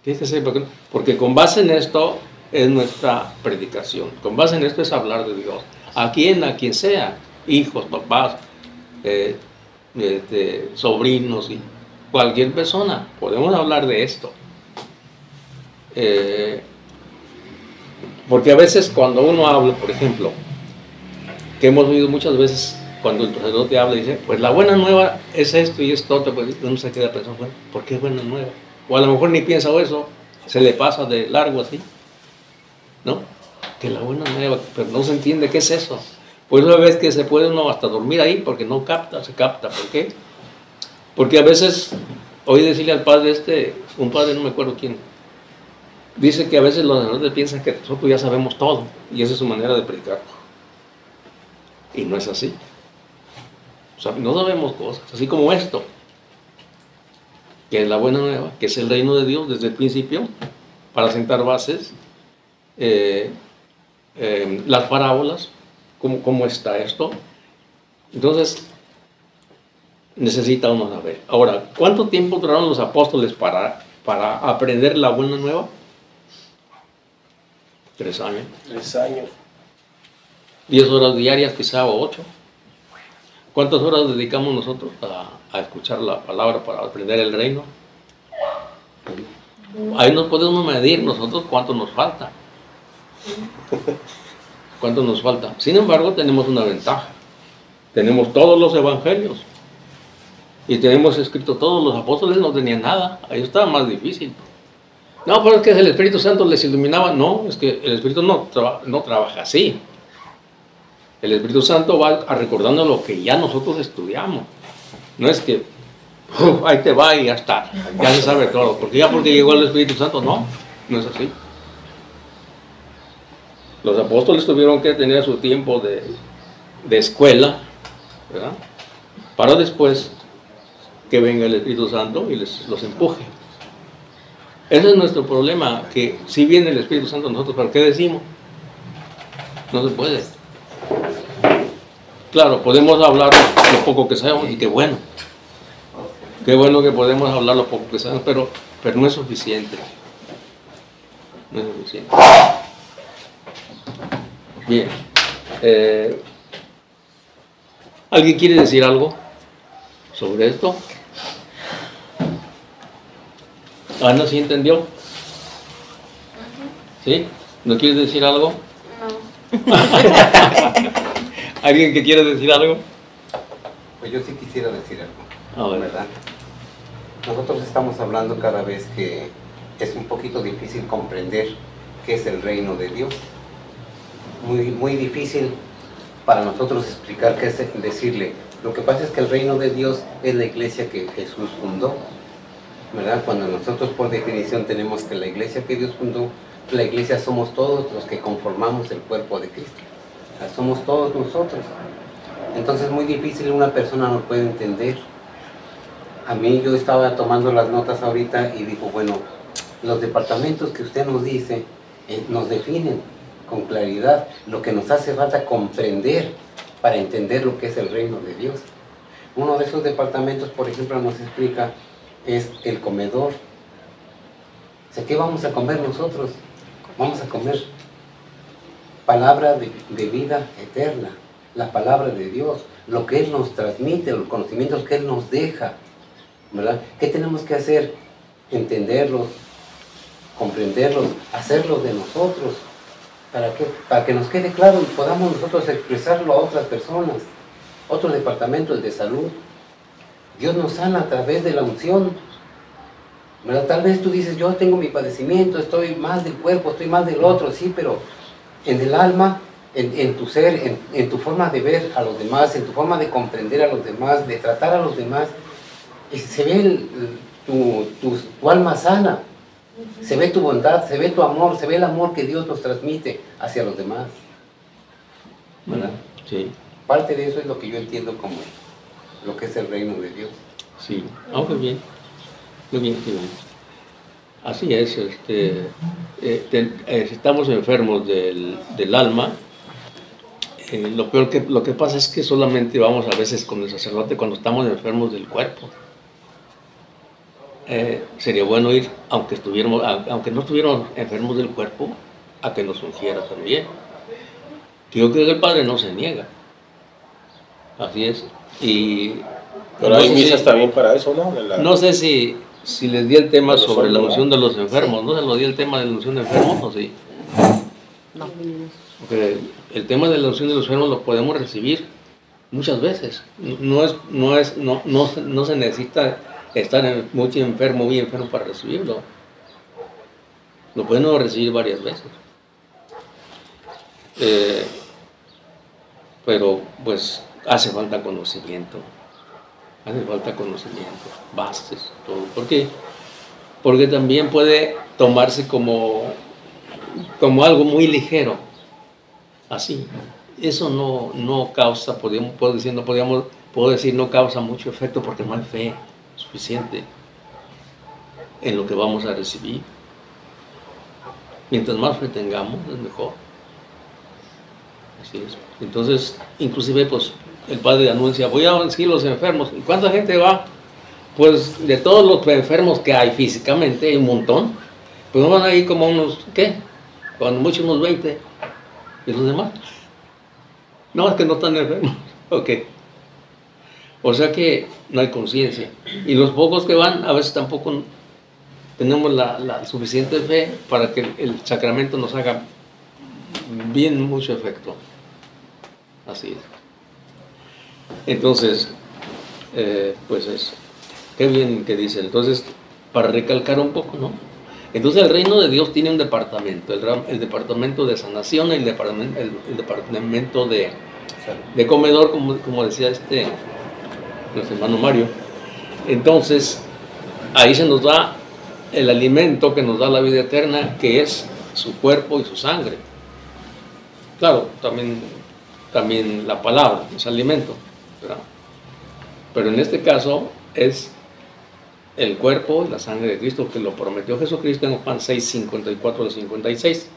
A: ¿Qué hay que hacer para que no? Porque con base en esto es nuestra predicación, con base en esto es hablar de Dios. A quien sea, hijos, papás, sobrinos y cualquier persona, podemos hablar de esto. Porque a veces cuando uno habla, por ejemplo, que hemos oído muchas veces cuando el sacerdote habla y dice, pues la buena nueva es esto y esto otro, pues uno se queda pensando, bueno, ¿por qué buena nueva? O a lo mejor ni piensa eso, se le pasa de largo así, ¿no? Que la buena nueva, pero no se entiende qué es eso. Pues una vez que se puede uno hasta dormir ahí porque no se capta, ¿por qué? Porque a veces, oí decirle al padre un padre, no me acuerdo quién, dice que a veces los sacerdotes piensan que nosotros ya sabemos todo, y esa es su manera de predicar. Y no es así. O sea, no sabemos cosas, así como esto, que es la buena nueva, que es el reino de Dios desde el principio, para sentar bases, las parábolas, cómo está esto. Entonces, necesita uno saber. Ahora, ¿cuánto tiempo duraron los apóstoles para aprender la buena nueva? 3 años.
D: 3 años.
A: 10 horas diarias, quizá, o 8. ¿Cuántas horas dedicamos nosotros a escuchar la palabra para aprender el reino? Ahí nos podemos medir nosotros cuánto nos falta. ¿Cuánto nos falta? Sin embargo, tenemos una ventaja. Tenemos todos los evangelios. Y tenemos escrito todos los apóstoles, no tenían nada. Ahí estaba más difícil. No, pero es que el Espíritu Santo les iluminaba. No, es que el Espíritu no trabaja así. El Espíritu Santo va a recordando lo que ya nosotros estudiamos. No es que ahí te va y ya está, ya se sabe todo. Porque llegó el Espíritu Santo, no es así. Los apóstoles tuvieron que tener su tiempo de escuela, ¿verdad? Para después que venga el Espíritu Santo y los empuje. Ese es nuestro problema, que si viene el Espíritu Santo nosotros, ¿pero qué decimos? No se puede. Claro, podemos hablar lo poco que sabemos y qué bueno. Qué bueno que podemos hablar lo poco que sabemos, pero no es suficiente. No es suficiente. Bien. ¿Alguien quiere decir algo sobre esto? Ana, ¿sí entendió? ¿Sí? ¿No quiere decir algo?
E: No.
A: ¿Alguien que quiera decir algo?
I: Pues yo sí quisiera decir algo,
A: A ver.
I: ¿verdad? Nosotros estamos hablando cada vez que es un poquito difícil comprender qué es el reino de Dios. Muy difícil para nosotros explicar qué es decirle. Lo que pasa es que el reino de Dios es la iglesia que Jesús fundó, ¿verdad? Cuando nosotros por definición tenemos que la iglesia que Dios fundó, la iglesia somos todos los que conformamos el cuerpo de Cristo. O sea, somos todos nosotros. Entonces muy difícil una persona no puede entender. A mí yo estaba tomando las notas ahorita y digo, bueno, los departamentos que usted nos dice nos definen con claridad. Lo que nos hace falta comprender para entender lo que es el reino de Dios. Uno de esos departamentos, por ejemplo, nos explica, es el comedor. O sea, ¿qué vamos a comer nosotros? Vamos a comer palabra de vida eterna, la palabra de Dios, lo que Él nos transmite, los conocimientos que Él nos deja, ¿verdad? ¿Qué tenemos que hacer? Entenderlos, comprenderlos, hacerlos de nosotros. ¿Para qué? Para que nos quede claro y podamos nosotros expresarlo a otras personas. Otro departamento, el de salud. Dios nos sana a través de la unción, ¿verdad? Tal vez tú dices, yo tengo mi padecimiento, estoy mal del cuerpo, estoy mal del otro, sí, pero en el alma, en tu ser, en tu forma de ver a los demás, en tu forma de comprender a los demás, de tratar a los demás, se ve tu alma sana, se ve tu bondad, se ve tu amor, se ve el amor que Dios nos transmite hacia los demás, ¿verdad?
A: Sí.
I: Parte de eso es lo que yo entiendo como lo que es el reino de Dios.
A: Sí, muy bien. Muy bien, muy bien. Así es, estamos enfermos del alma. Lo que pasa es que solamente vamos a veces con el sacerdote cuando estamos enfermos del cuerpo. Sería bueno ir, aunque no estuviéramos enfermos del cuerpo, a que nos ungiera también. Yo creo que el Padre no se niega. Así es.
D: Pero
A: no
D: hay
A: sé
D: misas también para eso, ¿no?
A: No sé si les di el tema sobre la unción de los enfermos.
H: Sí.
A: ¿No se lo di el tema de la unción de enfermos o sí?
H: No.
A: Porque el tema de la unción de los enfermos lo podemos recibir muchas veces. No se necesita estar muy enfermo para recibirlo. Lo podemos recibir varias veces. Pero pues hace falta conocimiento. Bases, todo. ¿Por qué? Porque también puede tomarse como algo muy ligero. Así. Eso no causa, puedo decir, no causa mucho efecto porque no hay fe suficiente en lo que vamos a recibir. Mientras más fe tengamos, es mejor. Así es. Entonces, inclusive, pues, el Padre anuncia, voy a ungir los enfermos. ¿Y cuánta gente va? Pues, de todos los enfermos que hay físicamente, hay un montón. Pues no van a ir como unos, ¿qué? Cuando mucho unos 20. ¿Y los demás? No, es que no están enfermos. Ok. O sea que no hay conciencia. Y los pocos que van, a veces tampoco tenemos la suficiente fe para que el sacramento nos haga bien mucho efecto. Así es. Entonces, pues eso. Qué bien que dice. Entonces, para recalcar un poco, ¿no? Entonces el reino de Dios tiene un departamento, el departamento de sanación, el departamento de comedor, como decía nuestro hermano Mario. Entonces, ahí se nos da el alimento que nos da la vida eterna, que es su cuerpo y su sangre. Claro, también la palabra es alimento, ¿verdad? Pero en este caso es el cuerpo y la sangre de Cristo, que lo prometió Jesucristo en Juan 6, 54 al 56.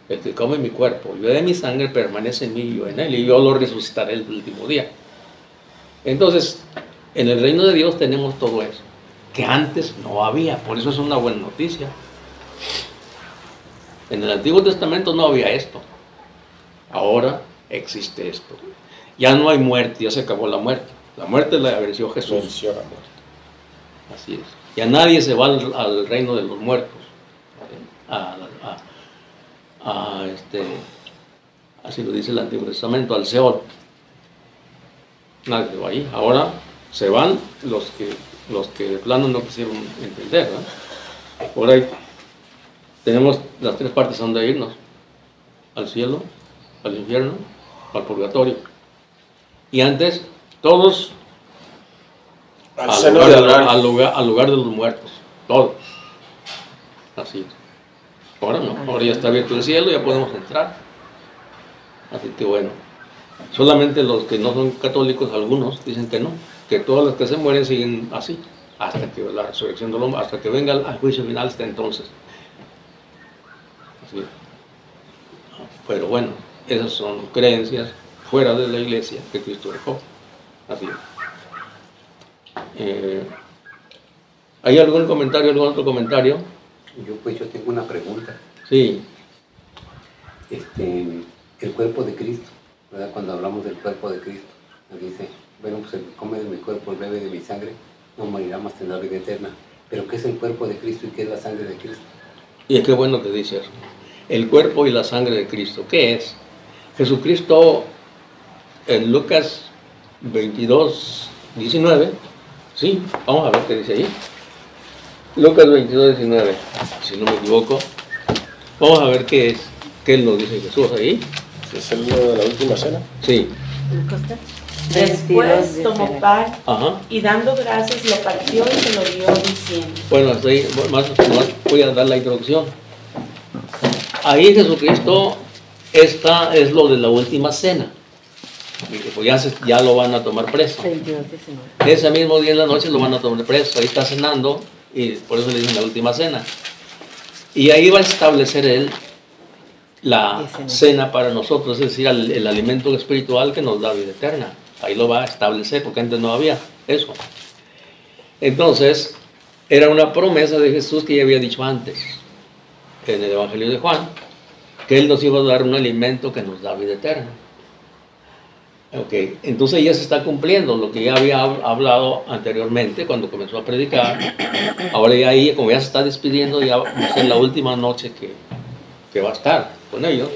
A: El que come mi cuerpo y bebe mi sangre permanece en mí y yo en él, y yo lo resucitaré el último día. Entonces, en el reino de Dios tenemos todo eso, que antes no había. Por eso es una buena noticia. En el Antiguo Testamento no había esto. Ahora existe esto. Ya no hay muerte, ya se acabó la muerte. La muerte la venció Jesús.
D: Venció la muerte.
A: Así es. Ya nadie se va al reino de los muertos. Así lo dice el Antiguo Testamento, al Seol. Nadie se va ahí. Ahora se van los que de plano no quisieron entender, ¿no? Por ahí tenemos las tres partes donde irnos: al cielo, al infierno, al purgatorio. Y antes, todos al lugar de los muertos, todos. Así es. Ahora no, ahora ya está abierto el cielo, ya podemos entrar. Así que bueno, solamente los que no son católicos, algunos dicen que no, que todos los que se mueren siguen así, hasta que la resurrección del hombre, hasta que venga al juicio final, hasta entonces. Así es. Pero bueno, esas son creencias fuera de la iglesia que Cristo dejó. Así es. ¿Hay algún comentario, algún otro comentario?
I: Yo tengo una pregunta.
A: Sí.
I: El cuerpo de Cristo, ¿verdad? Cuando hablamos del cuerpo de Cristo, nos dice, bueno, pues el que come de mi cuerpo, el bebe de mi sangre, no morirá más, tendrá vida eterna. Pero ¿qué es el cuerpo de Cristo y qué es la sangre de Cristo?
A: Y es que bueno que dice eso. El cuerpo y la sangre de Cristo. ¿Qué es? Jesucristo en Lucas 22, 19. Sí, vamos a ver qué dice ahí. Lucas 22, 19. Si no me equivoco. Vamos a ver qué es. ¿Qué nos dice Jesús ahí?
D: ¿Es el libro de la última cena?
A: Sí.
J: Después tomó pan
A: Ajá.
J: y dando gracias lo partió y se lo dio diciendo.
A: Bueno, hasta ahí más voy a dar la introducción. Ahí Jesucristo, esta es lo de la última cena. Pues ya lo van a tomar preso.
H: 22, 19.
A: Ese mismo día en la noche lo van a tomar preso. Ahí está cenando y por eso le dicen la última cena. Y ahí va a establecer él la cena para nosotros, es decir, el alimento espiritual que nos da vida eterna. Ahí lo va a establecer porque antes no había eso. Entonces, era una promesa de Jesús que ya había dicho antes en el Evangelio de Juan, que Él nos iba a dar un alimento que nos da vida eterna. Okay. Entonces ya se está cumpliendo lo que ya había hablado anteriormente cuando comenzó a predicar. Ahora ya ahí, como ya se está despidiendo, ya va a ser la última noche que va a estar con ellos.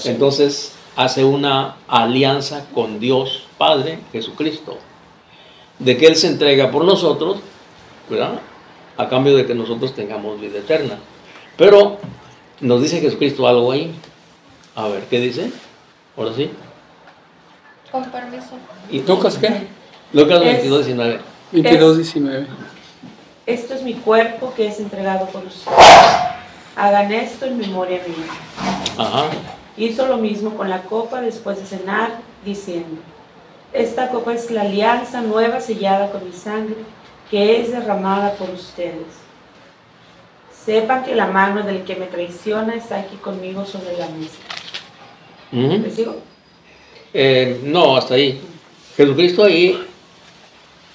A: Entonces hace una alianza con Dios Padre, Jesucristo, de que Él se entrega por nosotros, ¿verdad? A cambio de que nosotros tengamos vida eterna. Pero nos dice Jesucristo algo ahí. A ver, ¿qué dice? Ahora sí.
E: Con permiso.
A: ¿Y Lucas qué? Lucas 22, 19.
C: 22, 19.
J: Esto es mi cuerpo que es entregado por ustedes. Hagan esto en memoria mía.
A: Ajá.
J: Hizo lo mismo con la copa después de cenar, diciendo, esta copa es la alianza nueva sellada con mi sangre, que es derramada por ustedes. Sepan que la mano del que me traiciona está aquí conmigo sobre la mesa. ¿Le sigo?
A: No, hasta ahí. Jesucristo ahí,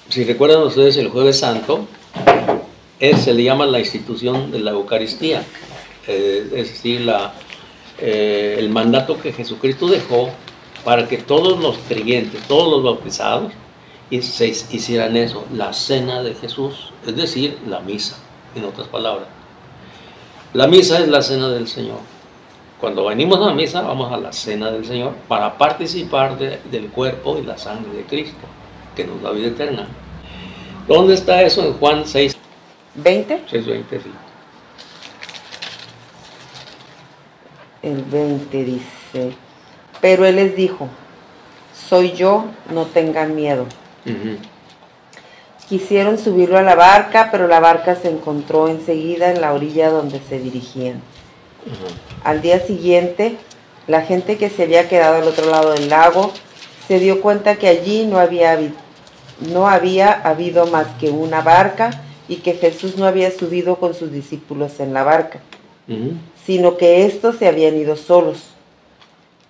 A: si recuerdan ustedes el Jueves Santo, se le llama la institución de la Eucaristía, es decir, el mandato que Jesucristo dejó para que todos los creyentes, todos los bautizados, se hicieran eso, la cena de Jesús, es decir, la misa, en otras palabras. La misa es la cena del Señor. Cuando venimos a la misa, vamos a la cena del Señor para participar del cuerpo y la sangre de Cristo, que nos da vida eterna. ¿Dónde está eso en Juan 6?
H: ¿20?
A: 6:20, sí.
H: El 20 dice, pero Él les dijo, soy yo, no tengan miedo. Quisieron subirlo a la barca, pero la barca se encontró enseguida en la orilla donde se dirigían. Al día siguiente, la gente que se había quedado al otro lado del lago se dio cuenta que allí no había habido más que una barca y que Jesús no había subido con sus discípulos en la barca, sino que éstos se habían ido solos.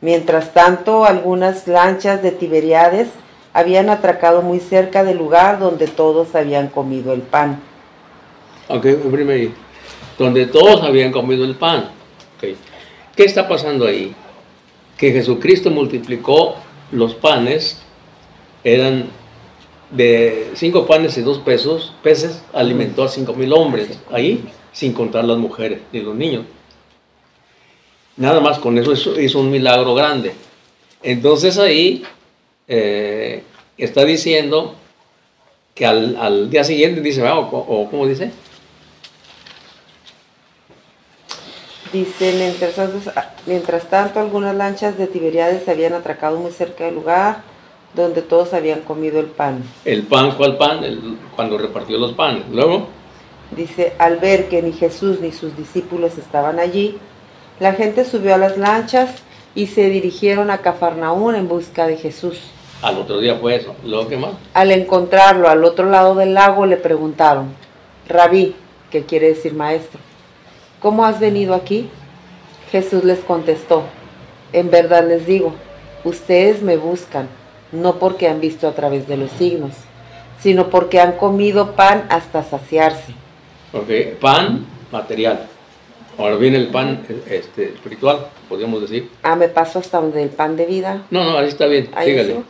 H: Mientras tanto, algunas lanchas de Tiberíades habían atracado muy cerca del lugar donde todos habían comido el pan.
A: Primero, donde todos habían comido el pan. Okay. ¿Qué está pasando ahí? Que Jesucristo multiplicó los panes, eran de 5 panes y 2 peces, alimentó a 5,000 hombres, ahí, sin contar las mujeres y los niños. Nada más con eso hizo un milagro grande. Entonces ahí está diciendo que al día siguiente, dice, o ¿cómo dice?
H: Dice, mientras tanto, algunas lanchas de Tiberíades se habían atracado muy cerca del lugar donde todos habían comido el pan.
A: ¿El pan? ¿Cuál pan? Cuando repartió los panes. Luego,
H: dice, al ver que ni Jesús ni sus discípulos estaban allí, la gente subió a las lanchas y se dirigieron a Cafarnaún en busca de Jesús.
A: Al otro día fue eso. ¿Luego qué más?
H: Al encontrarlo al otro lado del lago, le preguntaron, Rabí, que quiere decir maestro, ¿cómo has venido aquí? Jesús les contestó, en verdad les digo, Ustedes me buscan, no porque han visto a través de los signos, sino porque han comido pan hasta saciarse.
A: Ok, pan material. Ahora viene el pan espiritual, podríamos decir.
H: Me paso hasta donde el pan de vida.
A: No, ahí está bien,
H: Ahí
A: sígale.
H: sí.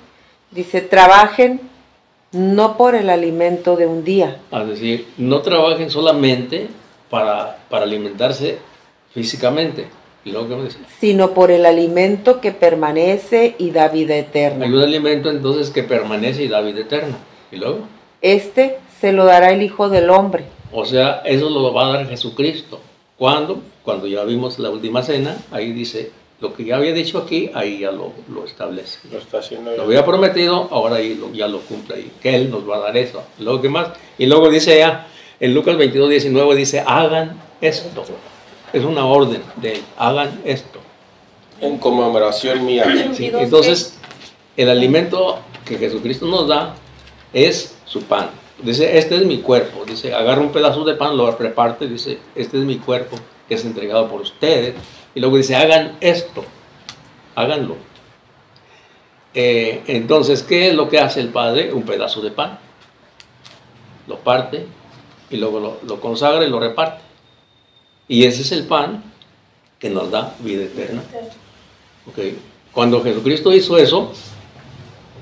H: Dice, trabajen no por el alimento de un día.
A: Es decir, no trabajen solamente para alimentarse físicamente. ¿Y luego qué me dice?
H: Sino por el alimento que permanece y da vida eterna.
A: Hay un alimento entonces que permanece y da vida eterna. ¿Y luego?
H: Este se lo dará el Hijo del Hombre.
A: O sea, eso lo va a dar Jesucristo. ¿Cuándo? Cuando ya vimos la última cena, ahí dice, lo que ya había dicho aquí, ahí ya lo establece.
D: Lo está haciendo ya.
A: Lo había prometido, ahora ahí ya lo cumple ahí, que Él nos va a dar eso. Luego, ¿qué más? Y luego dice ya, en Lucas 22, 19 dice, hagan esto. Es una orden de Él, hagan esto.
D: En conmemoración mía.
A: Sí, entonces, el alimento que Jesucristo nos da es su pan. Dice, este es mi cuerpo. Dice, agarra un pedazo de pan, lo reparte, dice, este es mi cuerpo que es entregado por ustedes. Y luego dice, hagan esto, háganlo. Entonces, ¿qué es lo que hace el Padre? Un pedazo de pan. Lo parte y luego lo consagra y lo reparte. Y ese es el pan que nos da vida eterna. Okay. Cuando Jesucristo hizo eso,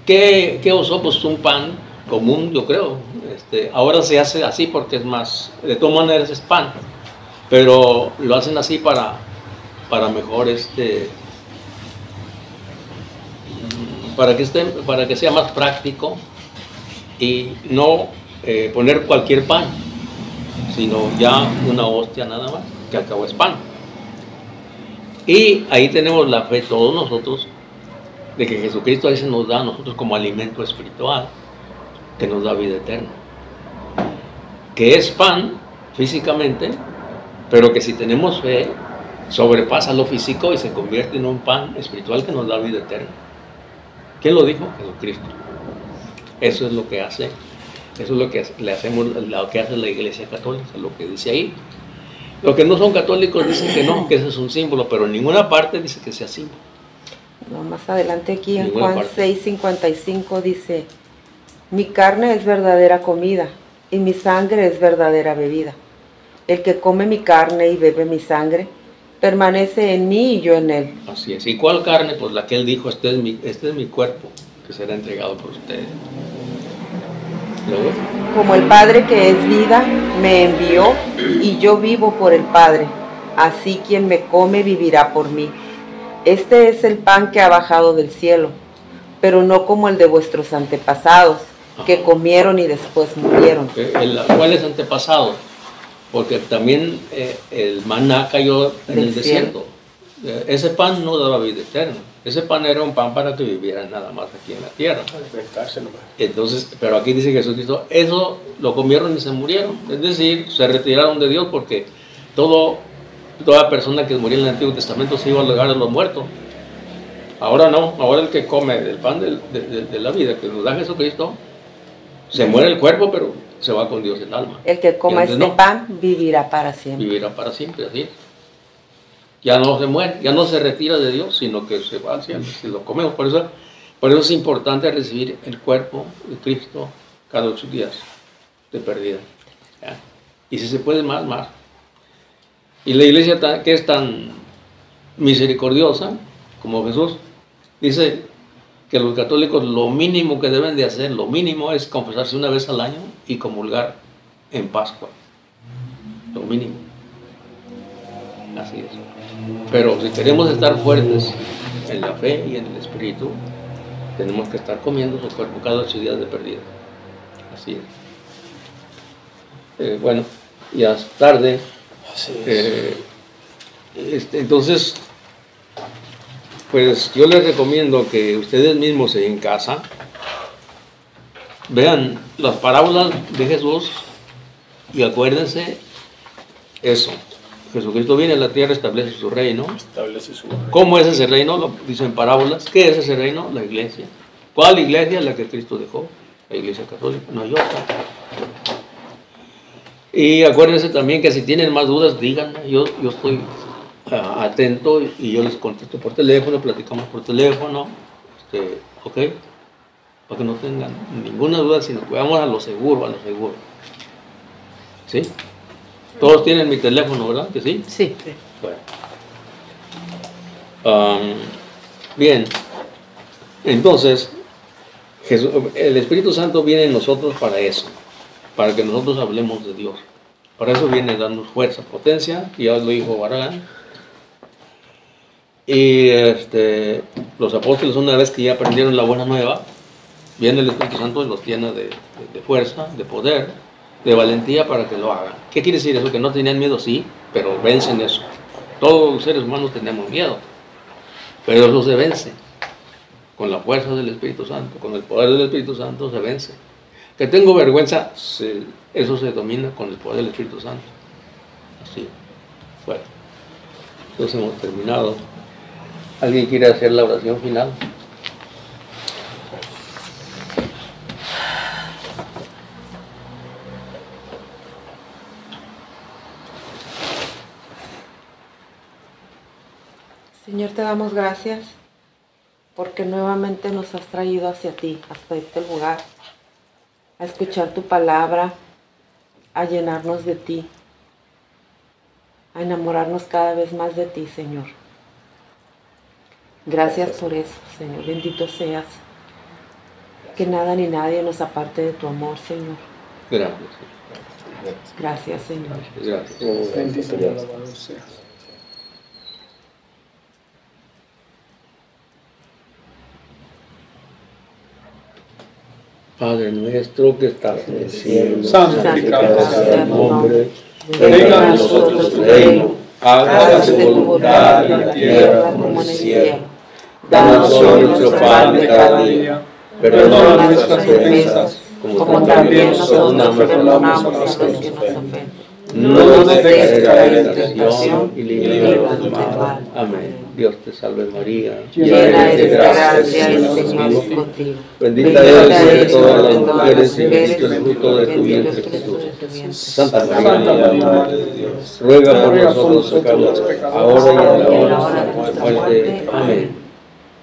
A: ¿qué usó? Pues un pan común, yo creo. Ahora se hace así porque es más, de todas maneras es pan, pero lo hacen así para mejor para que sea más práctico y no poner cualquier pan, sino ya una hostia nada más, que al cabo es pan. Y ahí tenemos la fe todos nosotros de que Jesucristo ahí se nos da a nosotros como alimento espiritual que nos da vida eterna, que es pan físicamente, pero que si tenemos fe sobrepasa lo físico y se convierte en un pan espiritual que nos da vida eterna. ¿Quién lo dijo? Jesucristo. Eso es lo que hace, eso es lo que le hacemos, lo que hace la Iglesia Católica, lo que dice ahí. Los que no son católicos dicen que no, que ese es un símbolo, pero en ninguna parte dice que sea símbolo.
H: No, más adelante aquí en
A: Ninguna
H: Juan
A: parte.
H: 6:55 dice, mi carne es verdadera comida y mi sangre es verdadera bebida. El que come mi carne y bebe mi sangre permanece en mí y yo en él.
A: Así es. ¿Y cuál carne? Pues la que él dijo, este es mi cuerpo que será entregado por ustedes. Luego,
H: Como el Padre que es vida me envió y yo vivo por el Padre, así quien me come vivirá por mí. Este es el pan que ha bajado del cielo, pero no como el de vuestros antepasados, que comieron y después murieron.
A: ¿cuáles antepasados? Porque también el maná cayó en el desierto. Ese pan no daba vida eterna. Ese pan era un pan para que vivieran nada más aquí en la tierra. Entonces, pero aquí dice Jesucristo, eso lo comieron y se murieron. Es decir, se retiraron de Dios porque toda persona que moría en el Antiguo Testamento se iba al lugar de los muertos. Ahora no, ahora el que come el pan de la vida que nos da Jesucristo, se muere el cuerpo, pero se va con Dios el alma.
H: El que coma este pan vivirá para siempre.
A: Vivirá para siempre, así es. Ya no se muere, ya no se retira de Dios, sino que se va al cielo, si lo comemos. Por eso es importante recibir el cuerpo de Cristo cada 8 días de pérdida. ¿Ya? Y si se puede más, más. Y la iglesia que es tan misericordiosa como Jesús, dice que los católicos lo mínimo que deben de hacer, lo mínimo es confesarse una vez al año y comulgar en Pascua. Lo mínimo. Así es. Pero si queremos estar fuertes en la fe y en el espíritu, tenemos que estar comiendo su cuerpo cada 8 días de pérdida. Así es. Bueno, ya es tarde.
D: Así es.
A: Entonces, pues yo les recomiendo que ustedes mismos en casa vean las parábolas de Jesús y acuérdense eso. Jesucristo viene a la tierra, establece su reino. ¿Cómo es ese reino? Lo dicen parábolas. ¿Qué es ese reino? La iglesia. ¿Cuál iglesia? La que Cristo dejó. La iglesia católica. No hay otra. Y acuérdense también que si tienen más dudas, díganme. Yo estoy atento y yo les contesto por teléfono, platicamos por teléfono. ¿Ok? Para que no tengan ninguna duda, sino que vamos a lo seguro, a lo seguro. ¿Sí? Todos tienen mi teléfono, ¿verdad? ¿Que sí?
G: Sí.
A: Bueno. Bien. Entonces, el Espíritu Santo viene en nosotros para eso, para que nosotros hablemos de Dios. Para eso viene dando fuerza, potencia, y ya lo dijo Barragán. Y los apóstoles, una vez que ya aprendieron la buena nueva, viene el Espíritu Santo y los llena de fuerza, de poder, de valentía para que lo hagan. ¿Qué quiere decir eso? Que no tenían miedo, sí, pero vencen eso. Todos los seres humanos tenemos miedo, pero eso se vence con la fuerza del Espíritu Santo, con el poder del Espíritu Santo se vence. Que tengo vergüenza, eso se domina con el poder del Espíritu Santo. Así. Bueno, entonces hemos terminado. ¿Alguien quiere hacer la oración final?
H: Señor, te damos gracias porque nuevamente nos has traído hacia ti, hasta este lugar, a escuchar tu palabra, a llenarnos de ti, a enamorarnos cada vez más de ti, Señor. Gracias por eso, Señor. Bendito seas. Que nada ni nadie nos aparte de tu amor, Señor.
A: Gracias.
H: Gracias, Señor.
A: Gracias.
C: Bendito y alabado seas.
A: Padre nuestro que estás en el cielo,
C: santificado sea
A: tu nombre.
C: Venga a nosotros tu reino.
A: Hágase tu voluntad en la tierra como en el cielo. Danos hoy nuestro pan de cada día. Perdona nuestras ofensas, como también nosotros perdonamos a los que nos ofenden. No nos dejes caer en tentación y líbranos del mal. Amén. Dios te salve María,
H: llena eres de gracia, el Señor es contigo.
A: Bendita eres entre todas las mujeres y bendito es el fruto de tu vientre, Jesús. Santa María, Madre de Dios, ruega por nosotros pecadores, ahora y en la hora de nuestra muerte. Amén.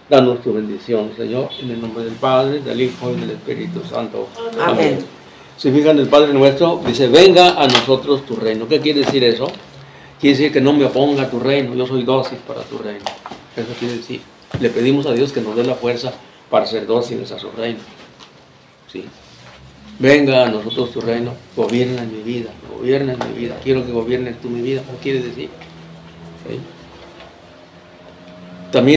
A: Danos tu bendición, Señor, en el nombre del Padre, del Hijo y del Espíritu Santo. Amén. Si fijan, el Padre nuestro dice, venga a nosotros tu reino. ¿Qué quiere decir eso? Quiere decir que no me oponga a tu reino, yo soy dócil para tu reino. Eso quiere decir, le pedimos a Dios que nos dé la fuerza para ser dóciles a su reino. ¿Sí? Venga a nosotros tu reino, gobierna en mi vida, quiero que gobiernes tú mi vida. ¿Qué quiere decir? ¿Sí?